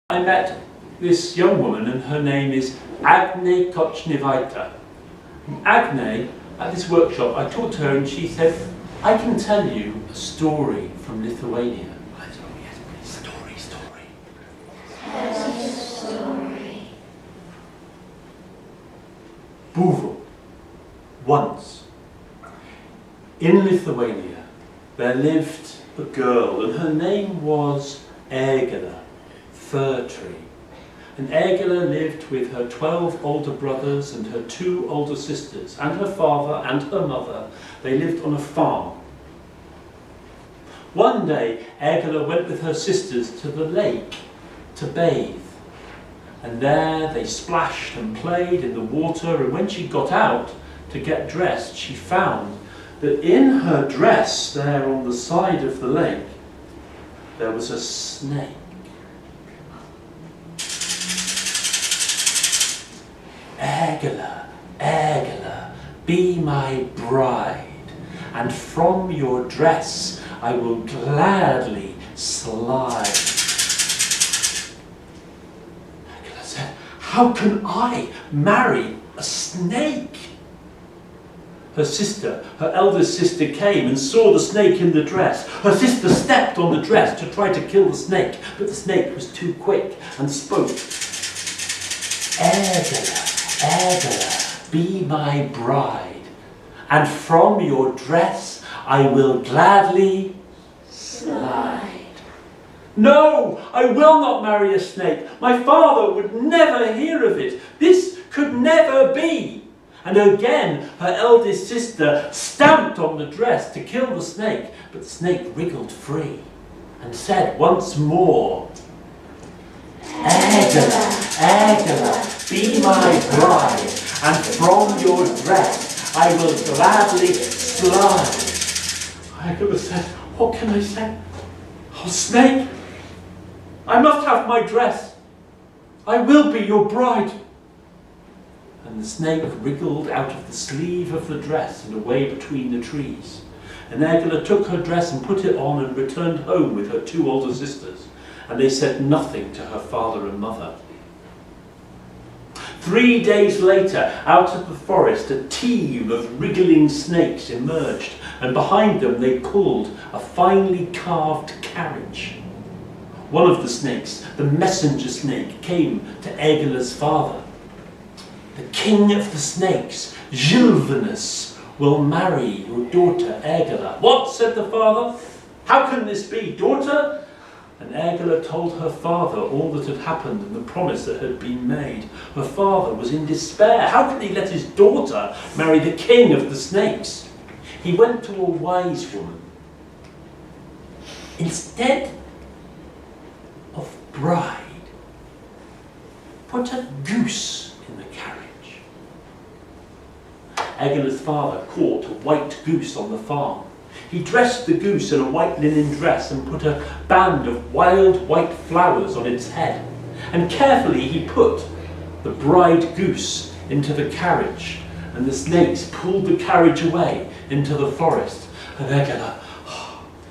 I met this young woman, and her name is Agne Kocnewaite. Agne, at this workshop, I talked to her and she said, I can tell you a story from Lithuania. I said, oh yes, please, story. Story. Buvo. Once, in Lithuania, there lived a girl, and her name was Egle, fir tree. And Egle lived with her 12 older brothers and her 2 older sisters, and her father and her mother. They lived on a farm. One day, Egle went with her sisters to the lake to bathe. And there they splashed and played in the water, and when she got out to get dressed, she found that in her dress, there on the side of the lake, there was a snake. Egle, Egle, be my bride, and from your dress I will gladly slide. Egle said, how can I marry a snake? Her sister, her eldest sister, came and saw the snake in the dress. Her sister stepped on the dress to try to kill the snake, but the snake was too quick and spoke. Egle, Egle, be my bride, and from your dress I will gladly slide. No, I will not marry a snake. My father would never hear of it. This could never be. And again, her eldest sister stamped on the dress to kill the snake, but the snake wriggled free and said once more, Egle, Egle, be my bride, and from your dress I will gladly slide. Egle said, what can I say? Oh, snake, I must have my dress. I will be your bride. And the snake wriggled out of the sleeve of the dress and away between the trees. And Egle took her dress and put it on and returned home with her 2 older sisters. And they said nothing to her father and mother. 3 days later, out of the forest, a team of wriggling snakes emerged, and behind them they pulled a finely carved carriage. One of the snakes, the messenger snake, came to Egle's father. The king of the snakes, Gilvanus, will marry your daughter Egle. What? Said the father. How can this be, daughter? And Egle told her father all that had happened and the promise that had been made. Her father was in despair. How could he let his daughter marry the king of the snakes? He went to a wise woman. Instead of bride, put a goose in the carriage. Egle's father caught a white goose on the farm. He dressed the goose in a white linen dress and put a band of wild white flowers on its head. And carefully he put the bride goose into the carriage, and the snakes pulled the carriage away into the forest. And Egle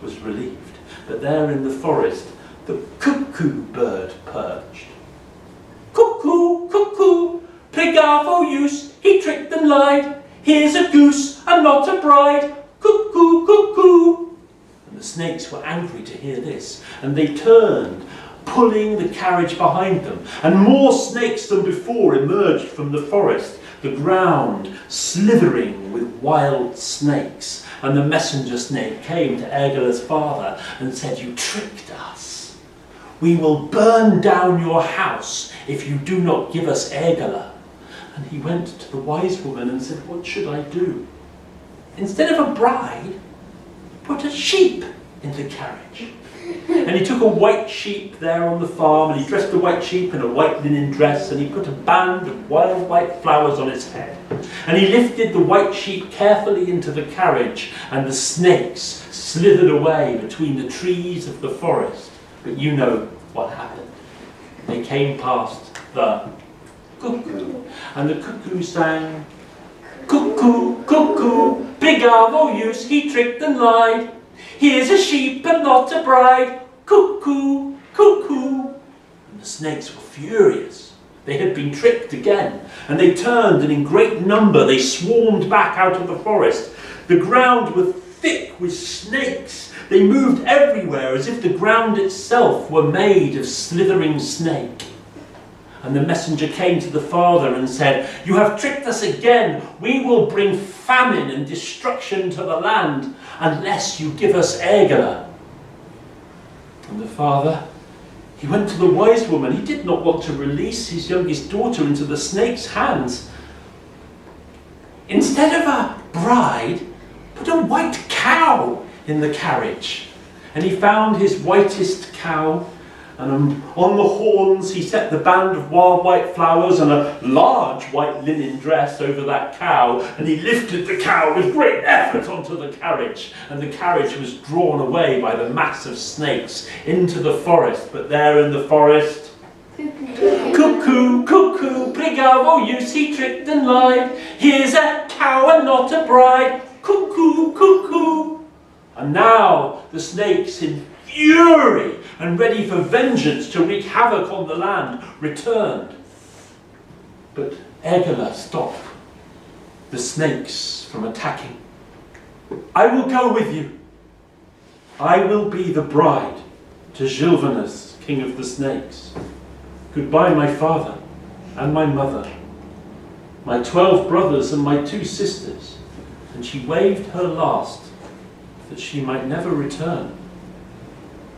was relieved. But there in the forest, the cuckoo bird perched. Cuckoo, cuckoo, bravo use, he tricked and lied. Here's a goose and not a bride. Cuckoo, cuckoo. And the snakes were angry to hear this, and they turned, pulling the carriage behind them. And more snakes than before emerged from the forest, the ground slithering with wild snakes. And the messenger snake came to Egle's father and said, you tricked us. We will burn down your house if you do not give us Egle. And he went to the wise woman and said, what should I do? Instead of a bride, put a sheep in the carriage. And he took a white sheep there on the farm, and he dressed the white sheep in a white linen dress, and he put a band of wild white flowers on its head. And he lifted the white sheep carefully into the carriage, and the snakes slithered away between the trees of the forest. But you know what happened. They came past the cuckoo, and the cuckoo sang, cuckoo, cuckoo, bravo use, he tricked and lied. Here's a sheep and not a bride. Cuckoo, cuckoo. And the snakes were furious. They had been tricked again, and they turned, and in great number they swarmed back out of the forest. The ground was thick with snakes. They moved everywhere as if the ground itself were made of slithering snake. And the messenger came to the father and said, "You have tricked us again. We will bring famine and destruction to the land unless you give us Egle." And the father, he went to the wise woman. He did not want to release his youngest daughter into the snake's hands. Instead of a bride, put a white cow in the carriage. And he found his whitest cow, and on the horns he set the band of wild white flowers and a large white linen dress over that cow, and he lifted the cow with great effort onto the carriage, and the carriage was drawn away by the mass of snakes into the forest. But there in the forest, cuckoo, cuckoo, brigavo, you see tricked and lied. Here's a cow and not a bride. Cuckoo, cuckoo. And now the snakes, in fury and ready for vengeance to wreak havoc on the land, returned. But Egle stopped the snakes from attacking. "I will go with you. I will be the bride to Gilvanus, king of the snakes. Goodbye, my father and my mother, my 12 brothers and my 2 sisters." And she waved her last that she might never return.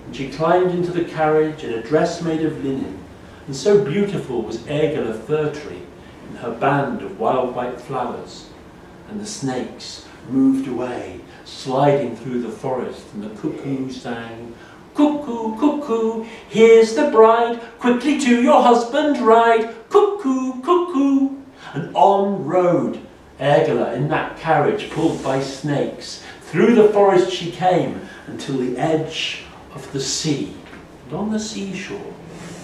And she climbed into the carriage in a dress made of linen, and so beautiful was Egle fir tree in her band of wild white flowers. And the snakes moved away, sliding through the forest, and the cuckoo sang, "Cuckoo, cuckoo, here's the bride, quickly to your husband ride, cuckoo, cuckoo." And on rode Egle in that carriage pulled by snakes. Through the forest she came until the edge of the sea, and on the seashore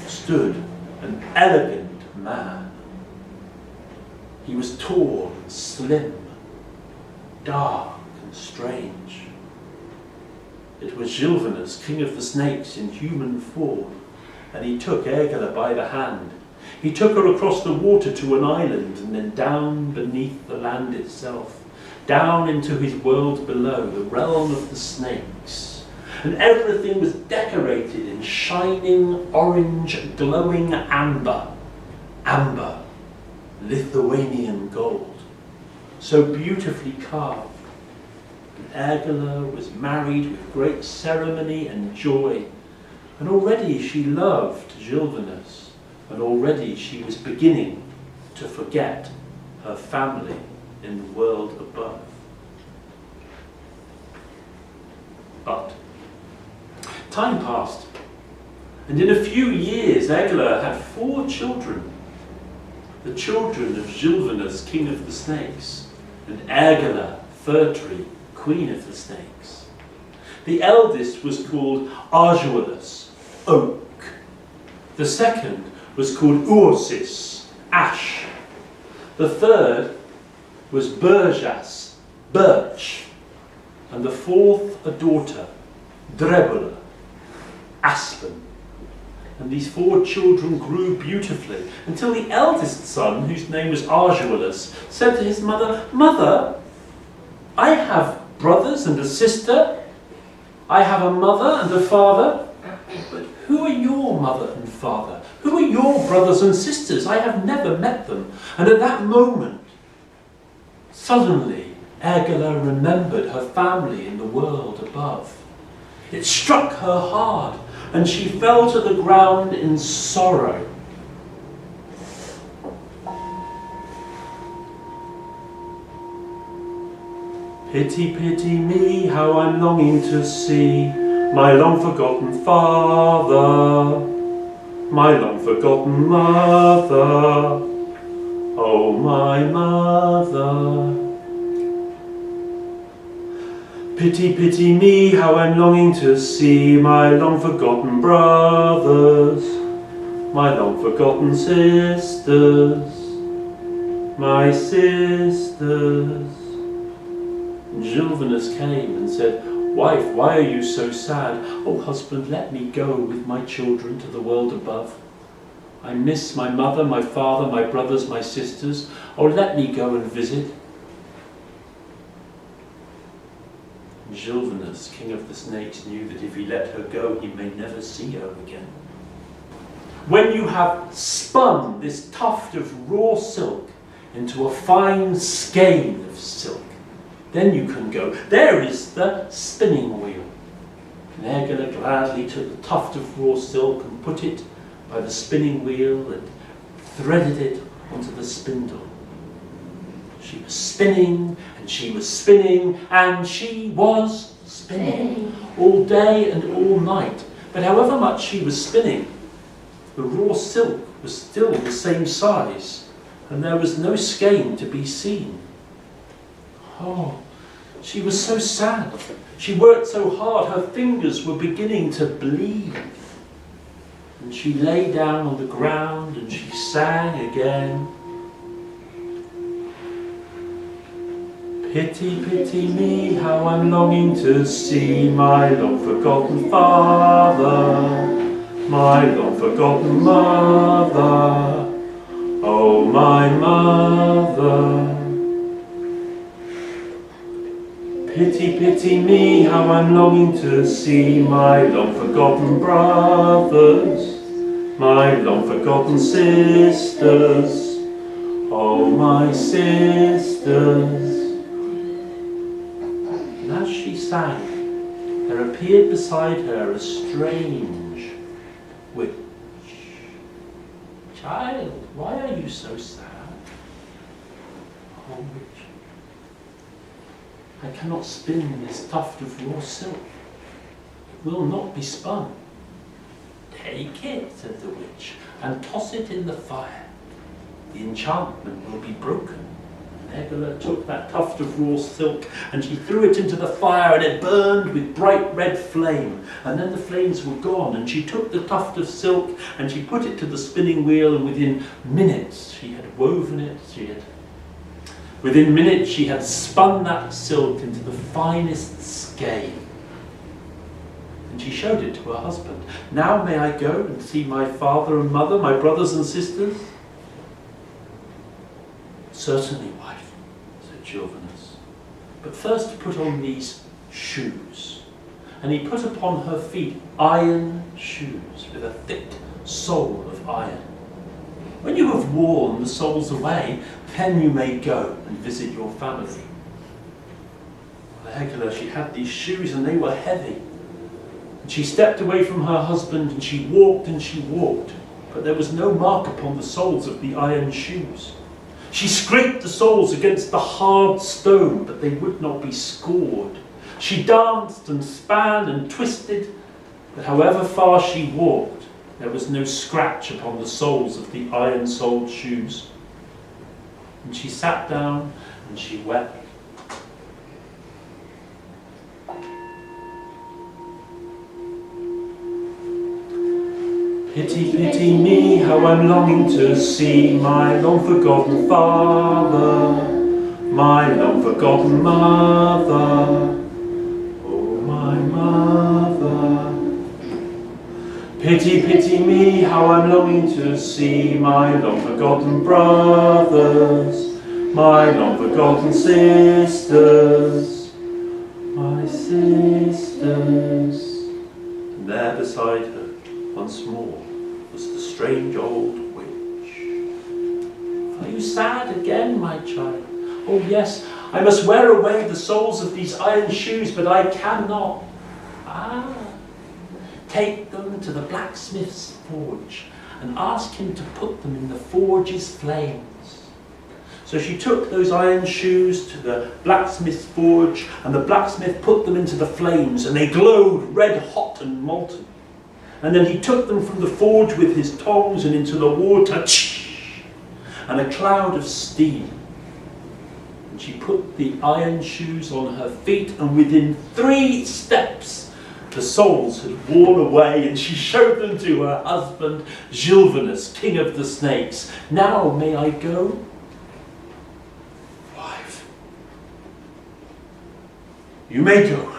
stood an elegant man. He was tall and slim, dark and strange. It was Gilvanus, king of the snakes, in human form, and he took Egle by the hand. He took her across the water to an island, and then down beneath the land itself, down into his world below, the realm of the snakes. And everything was decorated in shining orange, glowing amber. Amber, Lithuanian gold, so beautifully carved. And Egle was married with great ceremony and joy, and already she loved Gilvanus, and already she was beginning to forget her family in the world above. But time passed, and in a few years Egle had 4 children, the children of Gilvanus, king of the snakes, and Egle, fir tree, queen of the snakes. The eldest was called Arjuolus, oak. The second was called Ursis, ash. The third was Burjas, birch. And the fourth, a daughter, Drebula, aspen. And these 4 children grew beautifully until the eldest son, whose name was Arjuolus, said to his mother, "Mother, I have brothers and a sister. I have a mother and a father. But who are your mother and father? Who are your brothers and sisters? I have never met them." And at that moment, suddenly, Egle remembered her family in the world above. It struck her hard, and she fell to the ground in sorrow. Pity, pity me, how I'm longing to see my long-forgotten father, my long-forgotten mother, oh my mother. Pity, pity me, how I'm longing to see my long-forgotten brothers, my long-forgotten sisters, my sisters. And Gilvanus came and said, "Wife, why are you so sad? Oh, husband, let me go with my children to the world above." I miss my mother, my father, my brothers, my sisters. Oh, let me go and visit. Gilvanus, king of the snakes, knew that if he let her go, he may never see her again. When you have spun this tuft of raw silk into a fine skein of silk, then you can go. There is the spinning wheel. And Egle gladly took the tuft of raw silk and put it by the spinning wheel and threaded it onto the spindle. She was spinning, and she was spinning, and she was spinning all day and all night. But however much she was spinning, the raw silk was still the same size, and there was no skein to be seen. Oh, she was so sad. She worked so hard, her fingers were beginning to bleed. And she lay down on the ground and she sang again. Pity, pity me, how I'm longing to see my long-forgotten father, my long-forgotten mother, oh my mother. Pity, pity me, how I'm longing to see my long-forgotten brothers, my long-forgotten sisters, oh my sisters. And as she sang, there appeared beside her a strange witch. Child, why are you so sad? Oh, witch, I cannot spin this tuft of raw silk. It will not be spun. Take it, said the witch, and toss it in the fire. The enchantment will be broken. And Egle took that tuft of raw silk and she threw it into the fire, and it burned with bright red flame. And then the flames were gone, and she took the tuft of silk and she put it to the spinning wheel, and within minutes she had woven it. Within minutes she had spun that silk into the finest skein. And she showed it to her husband. Now may I go and see my father and mother, my brothers and sisters? Certainly, wife, said Gilvanus. But first put on these shoes. And he put upon her feet iron shoes with a thick sole of iron. When you have worn the soles away, then you may go and visit your family. Well, Egle, she had these shoes and they were heavy. And she stepped away from her husband and she walked, but there was no mark upon the soles of the iron shoes. She scraped the soles against the hard stone, but they would not be scored. She danced and span and twisted, but however far she walked, there was no scratch upon the soles of the iron-soled shoes. And she sat down and she wept. Pity, pity me, how I'm longing to see my long-forgotten father, my long-forgotten mother, oh my mother. Pity, pity me, how I'm longing to see my long-forgotten brothers, my long-forgotten sisters, my sisters. And there beside her, once more, was the strange old witch. Are you sad again, my child? Oh yes, I must wear away the soles of these iron shoes, but I cannot. Ah, take them to the blacksmith's forge and ask him to put them in the forge's flames. So she took those iron shoes to the blacksmith's forge, and the blacksmith put them into the flames, and they glowed red hot and molten. And then he took them from the forge with his tongs and into the water, and a cloud of steam. And she put the iron shoes on her feet, and within 3 steps, the soles had worn away, and she showed them to her husband, Gilvanus, king of the snakes. Now may I go? Wife, you may go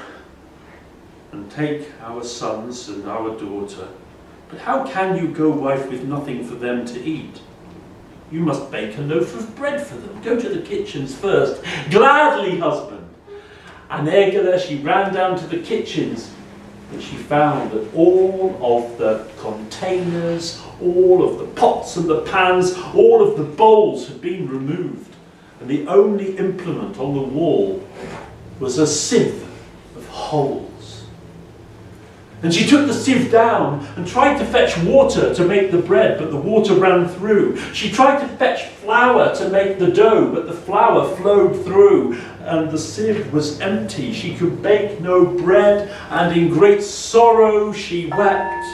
and take our sons and our daughter, But how can you go, wife, with nothing for them to eat? You must bake a loaf of bread for them. Go to the kitchens first. Gladly, husband. And Egle, she ran down to the kitchens, and she found that all of the containers, all of the pots and the pans, all of the bowls had been removed. And the only implement on the wall was a sieve of holes. And she took the sieve down and tried to fetch water to make the bread, but the water ran through. She tried to fetch flour to make the dough, but the flour flowed through, and the sieve was empty. She could bake no bread, and in great sorrow she wept.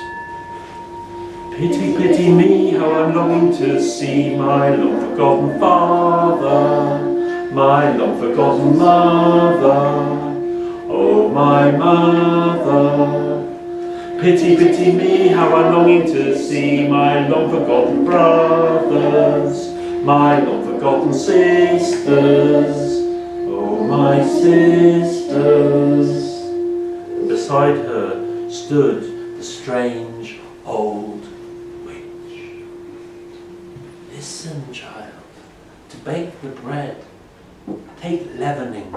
Pity, pity me, how I'm longing to see my long-forgotten father, my long-forgotten mother, oh my mother. Pity, pity me, how I'm longing to see my long-forgotten brothers, my long-forgotten sisters, oh my sisters. And beside her stood the strange old witch. Listen, child, to bake the bread, take leavening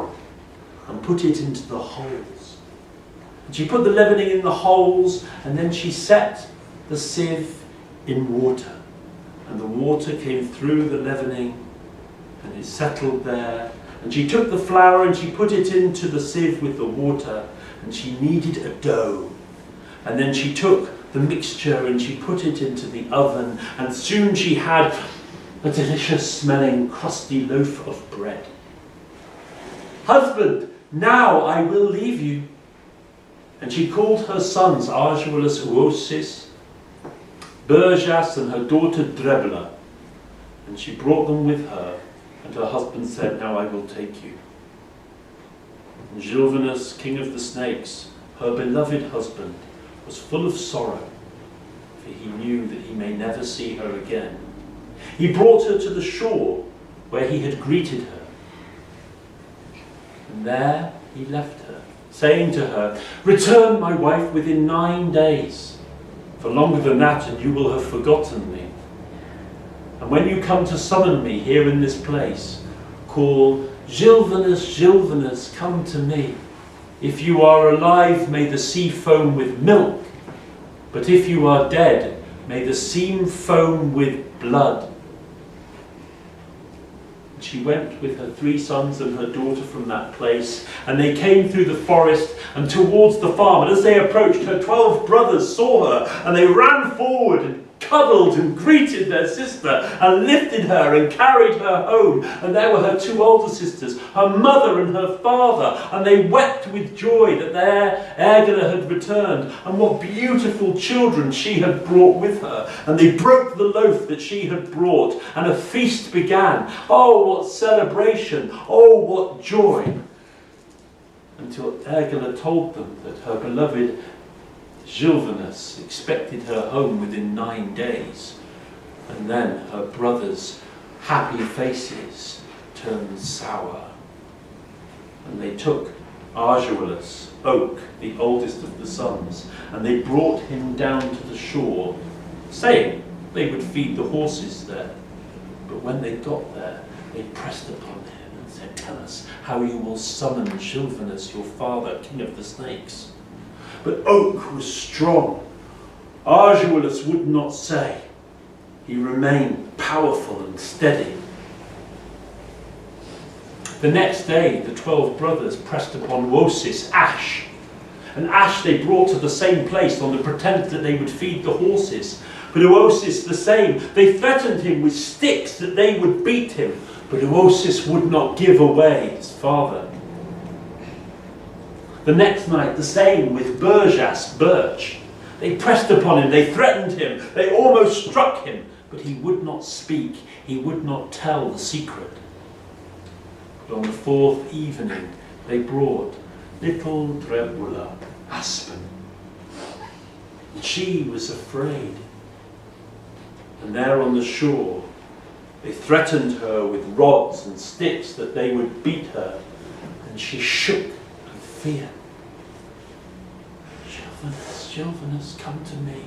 and put it into the holes. She put the leavening in the holes, and then she set the sieve in water. And the water came through the leavening, and it settled there. And she took the flour and she put it into the sieve with the water, and she kneaded a dough. And then she took the mixture and she put it into the oven, and soon she had a delicious smelling crusty loaf of bread. Husband, now I will leave you. And she called her sons Arjulas, Uosis, Berjas, and her daughter Drebla. And she brought them with her, and her husband said, now I will take you. And Gilvanus, king of the snakes, her beloved husband, was full of sorrow, for he knew that he may never see her again. He brought her to the shore, where he had greeted her. And there he left her, saying to her, return, my wife, within 9 days, for longer than that and you will have forgotten me. And when you come to summon me here in this place, call, Gilvanus, Gilvanus, come to me. If you are alive, may the sea foam with milk, but if you are dead, may the sea foam with blood. She went with her 3 sons and her daughter from that place, and they came through the forest and towards the farm. And as they approached, her 12 brothers saw her, and they ran forward and cuddled and greeted their sister and lifted her and carried her home. And there were her 2 older sisters, her mother and her father, and they wept with joy that their Egle had returned, and what beautiful children she had brought with her. And they broke the loaf that she had brought, and a feast began. Oh, what celebration! Oh, what joy! Until Egle told them that her beloved Gilvanus expected her home within 9 days, and then her brothers' happy faces turned sour. And they took Arjulas, Oak, the oldest of the sons, and they brought him down to the shore, saying they would feed the horses there. But when they got there, they pressed upon him and said, tell us how you will summon Gilvanus, your father, king of the snakes. But Oak was strong. Arjulas would not say. He remained powerful and steady. The next day, the 12 brothers pressed upon Uosis, Ash. And Ash they brought to the same place on the pretence that they would feed the horses. But Uosis the same. They threatened him with sticks that they would beat him. But Uosis would not give away his father. The next night, the same with Berjas, Birch. They pressed upon him, they threatened him, they almost struck him, but he would not speak, he would not tell the secret. But on the 4th evening, they brought little Drebula, Aspen. And she was afraid. And there on the shore, they threatened her with rods and sticks that they would beat her, and she shook fear. Gilvanus, Gilvanus, come to me.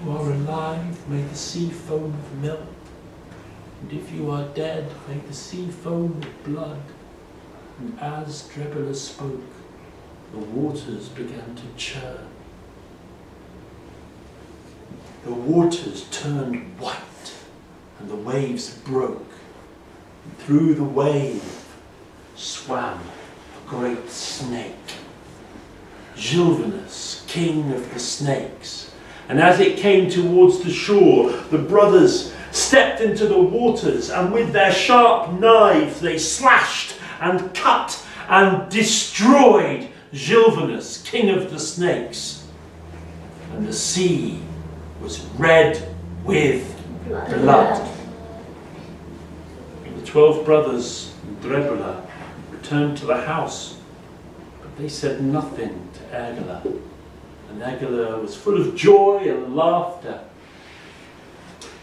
you are alive, may the sea foam with milk. And if you are dead, may the sea foam with blood. And as Drebula spoke, the waters began to churn. The waters turned white, and the waves broke. And through the wave swam a great snake, Gilvanus, king of the snakes. And as it came towards the shore, the brothers stepped into the waters, and with their sharp knives they slashed and cut and destroyed Gilvanus, king of the snakes. And the sea was red with blood. The 12 brothers and Drebula returned to the house, but they said nothing to Egle. And Egle was full of joy and laughter.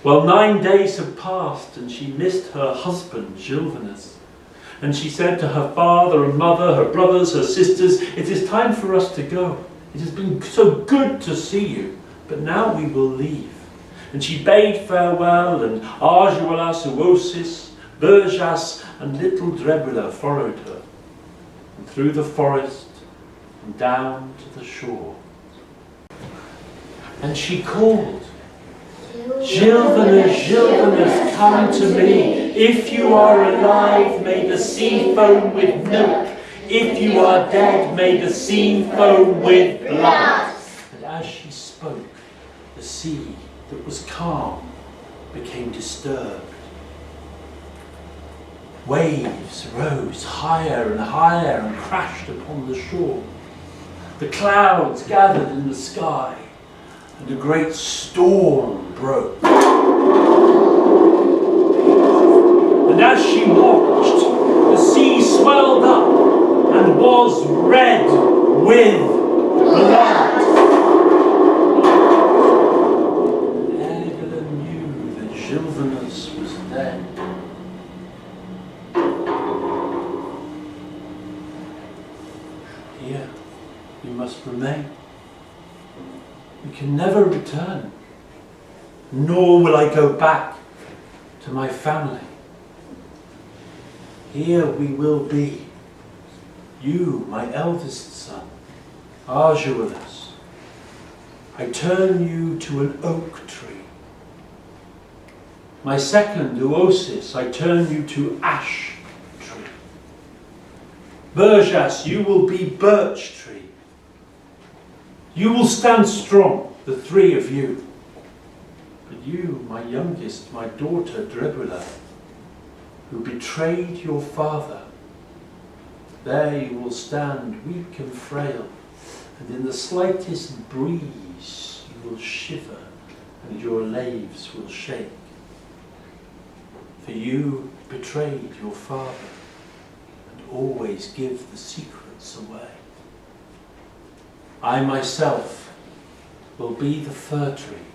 Well, 9 days had passed, and she missed her husband, Gilvanus. And she said to her father and mother, her brothers, her sisters, "It is time for us to go. It has been so good to see you, but now we will leave." And she bade farewell, and Arjuelas, Uosis, Berjas, and little Drebula followed her, and through the forest and down to the shore. And she called, "Gilvanus, Gilvanus, come to me. If you are alive, may the sea foam with milk. If you are dead, may the sea foam with blood." And as she spoke, the sea that was calm became disturbed. Waves rose higher and higher and crashed upon the shore. The clouds gathered in the sky, and a great storm broke. And as she watched, the sea swelled up and was red with blood. Egle knew that Gilvanus was dead. Here we must remain. We can never return, nor will I go back to my family. Here we will be. You, my eldest son, Arjuelas, I turn you to an oak tree. My second, Uosis, I turn you to ash tree. Berjas, you will be birch tree. You will stand strong, the three of you. But you, my youngest, my daughter Drebula, who betrayed your father, there you will stand weak and frail, and in the slightest breeze you will shiver, and your leaves will shake. For you betrayed your father, and always give the secrets away. I myself will be the fir tree.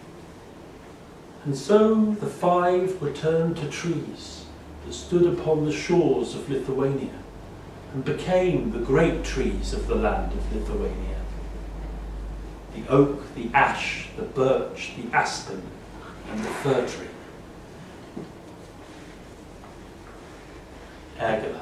And so the 5 were turned to trees that stood upon the shores of Lithuania, and became the great trees of the land of Lithuania. The oak, the ash, the birch, the aspen, and the fir tree. Egle.